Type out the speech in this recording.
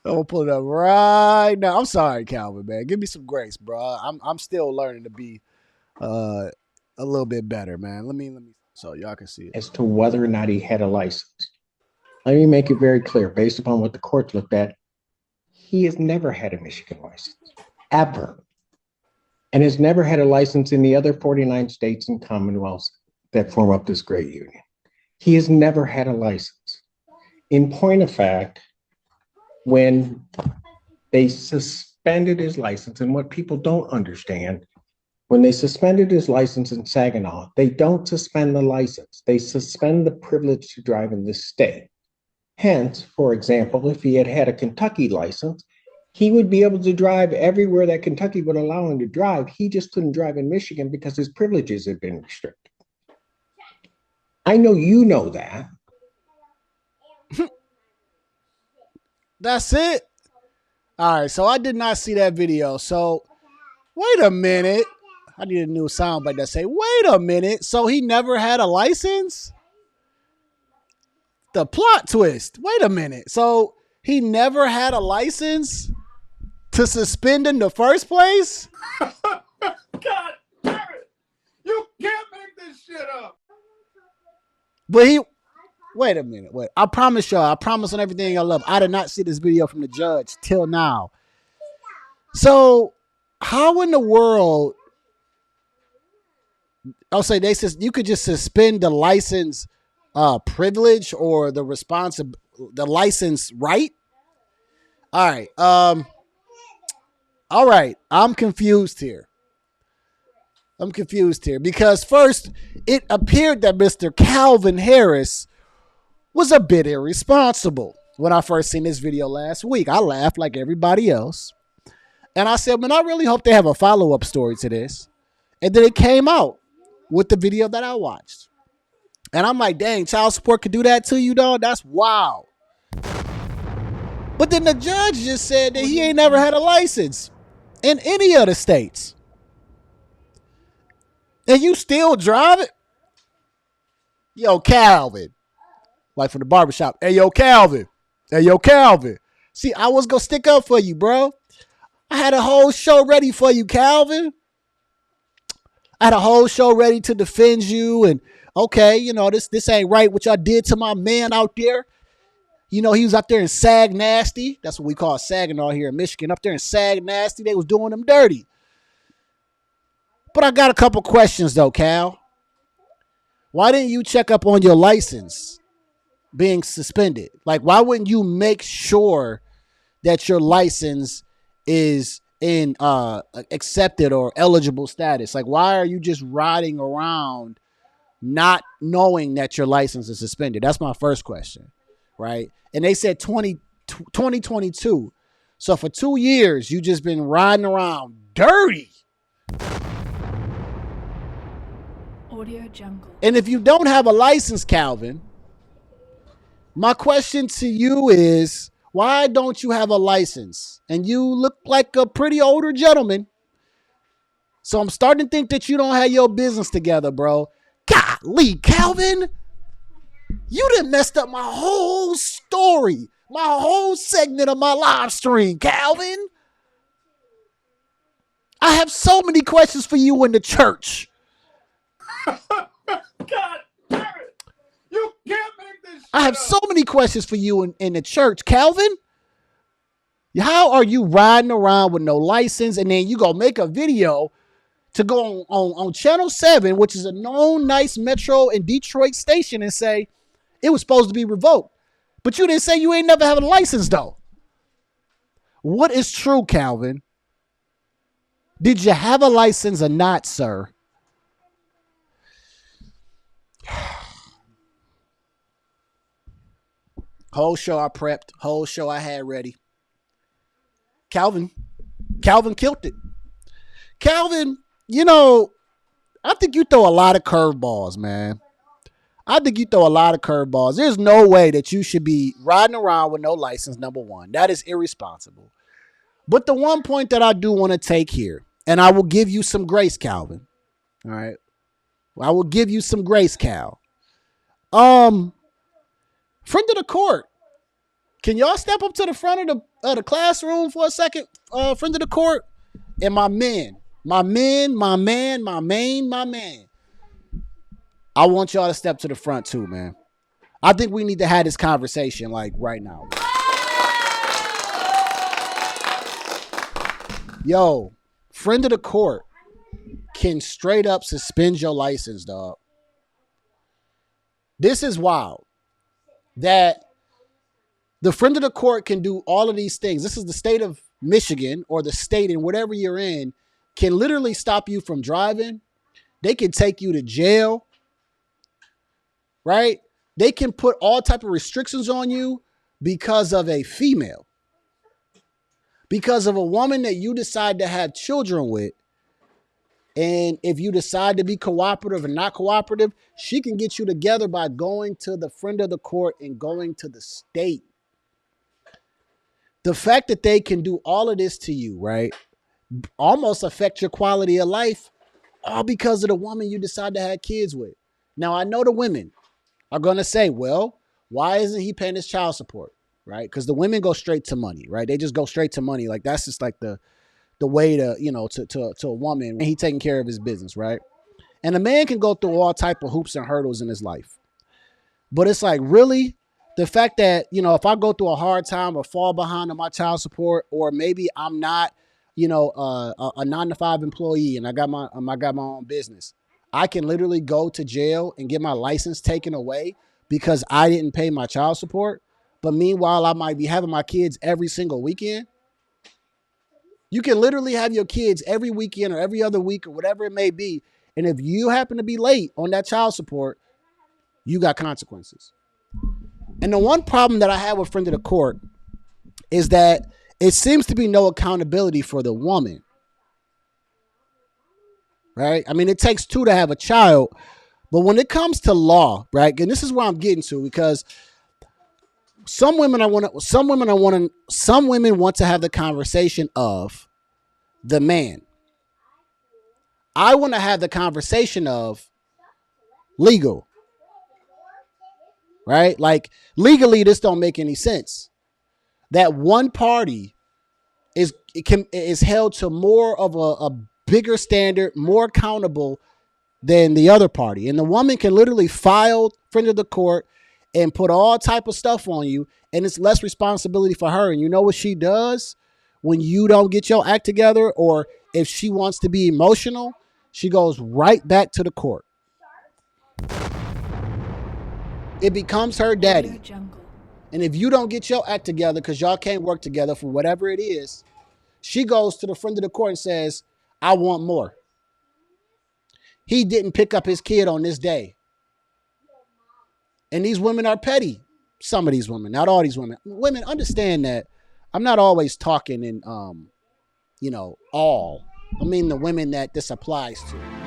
I'm gonna pull it up right now. I'm sorry, Calvin, man. Give me some grace, bro. I'm still learning to be uh a little bit better, man. Let me so y'all can see it. as to whether or not he had a license. Let me make it very clear, based upon what the court looked at, he has never had a Michigan license, ever, and has never had a license in the other 49 states and commonwealths that form up this great union. He has never had a license. In point of fact, when they suspended his license, and what people don't understand, when they suspended his license in Saginaw, they don't suspend the license. They suspend the privilege to drive in this state. Hence, for example, if he had had a Kentucky license, he would be able to drive everywhere that Kentucky would allow him to drive. He just couldn't drive in Michigan because his privileges had been restricted. I know you know that. That's it. All right, so I did not see that video. So wait a minute. I need a new soundbite that say, "Wait a minute." So he never had a license. The plot twist. Wait a minute. So he never had a license to suspend in the first place. God damn it! You can't make this shit up. But he. Wait a minute. Wait. I promise y'all. I promise on everything I love. I did not see this video from the judge till now. So how in the world? I'll say they says you could just suspend the license privilege or the license right. All right. All right. I'm confused here. Because first it appeared that Mr. Calvin Harris was a bit irresponsible. When I first seen this video last week, I laughed like everybody else. And I said, man, I really hope they have a follow-up story to this. And then it came out with the video that I watched. And I'm like, dang, child support could do that to you, dog? That's wild. But then the judge just said that he ain't never had a license in any of the states. And you still drive it? Yo, Calvin. Like from the barbershop. Hey, yo, Calvin. Hey, yo, Calvin. See, I was going to stick up for you, bro. I had a whole show ready for you, Calvin. I had a whole show ready to defend you. And, okay, you know, this ain't right what y'all did to my man out there. You know, he was out there in Sag Nasty. That's what we call Saginaw here in Michigan. Up there in Sag Nasty, they was doing him dirty. But I got a couple questions, though, Cal. Why didn't you check up on your license being suspended? Like, why wouldn't you make sure that your license is in accepted or eligible status? Like, why are you just riding around not knowing that your license is suspended? That's my first question, right? And they said 2022. So for 2 years, you just been riding around dirty. Audio Jungle. And if you don't have a license, Calvin, my question to you is, why don't you have a license? And you look like a pretty older gentleman. So I'm starting to think that you don't have your business together, bro. Golly, Calvin, you done messed up my whole story, my whole segment of my live stream, Calvin. I have so many questions for you in the church. God damn it! You can't make this shit I have up. so many questions for you in the church, Calvin. How are you riding around with no license and then you go make a video to go on Channel 7, which is a known nice metro in Detroit station, and say it was supposed to be revoked? But you didn't say you ain't never having a license, though. What is true, Calvin? Did you have a license or not, sir? Whole show I prepped. Whole show I had ready. Calvin killed it. Calvin, you know, I think you throw a lot of curveballs, man. I think you throw a lot of curveballs. There's no way that you should be riding around with no license, number one. That is irresponsible. But the one point that I do want to take here, and I will give you some grace, Calvin. All right. I will give you some grace, Cal. Friend of the court, Can y'all step up to the front of the classroom for a second, friend of the court? And my man. I want y'all to step to the front too, man. I think we need to have this conversation like right now. Yo, friend of the court can straight up suspend your license, dog. This is wild. That the friend of the court can do all of these things. This is the state of Michigan, or the state in whatever you're in, can literally stop you from driving. They can take you to jail, right? They can put all type of restrictions on you because of a female, because of a woman that you decide to have children with. And if you decide to be cooperative or not cooperative, she can get you together by going to the friend of the court and going to the state. The fact that they can do all of this to you, right, almost affect your quality of life, all because of the woman you decide to have kids with. Now, I know the women are going to say, well, why isn't he paying his child support, right? Because the women go straight to money, right? They just go straight to money. Like, that's just like the way to, to a woman, and he taking care of his business, right? And a man can go through all type of hoops and hurdles in his life. But it's like, really? The fact that, if I go through a hard time or fall behind on my child support, or maybe I'm not, a 9-to-5 employee and I got my own business, I can literally go to jail and get my license taken away because I didn't pay my child support. But meanwhile, I might be having my kids every single weekend. You can literally have your kids every weekend or every other week or whatever it may be. And if you happen to be late on that child support, you got consequences. And the one problem that I have with friend of the court is that it seems to be no accountability for the woman. Right? I mean, it takes two to have a child. But when it comes to law, right? And this is where I'm getting to, because some women want to have the conversation of the man. I want to have the conversation of legal. Right? Like, legally, this don't make any sense. That one party is held to more of a bigger standard, more accountable than the other party. And the woman can literally file friend of the court and put all type of stuff on you, and it's less responsibility for her. And you know what she does when you don't get your act together, or if she wants to be emotional, she goes right back to the court. It becomes her daddy. And if you don't get your act together because y'all can't work together for whatever it is, she goes to the friend of the court and says, I want more. He didn't pick up his kid on this day. And these women are petty. Some of these women, not all these women. Women, understand that I'm not always talking in, all. I mean the women that this applies to.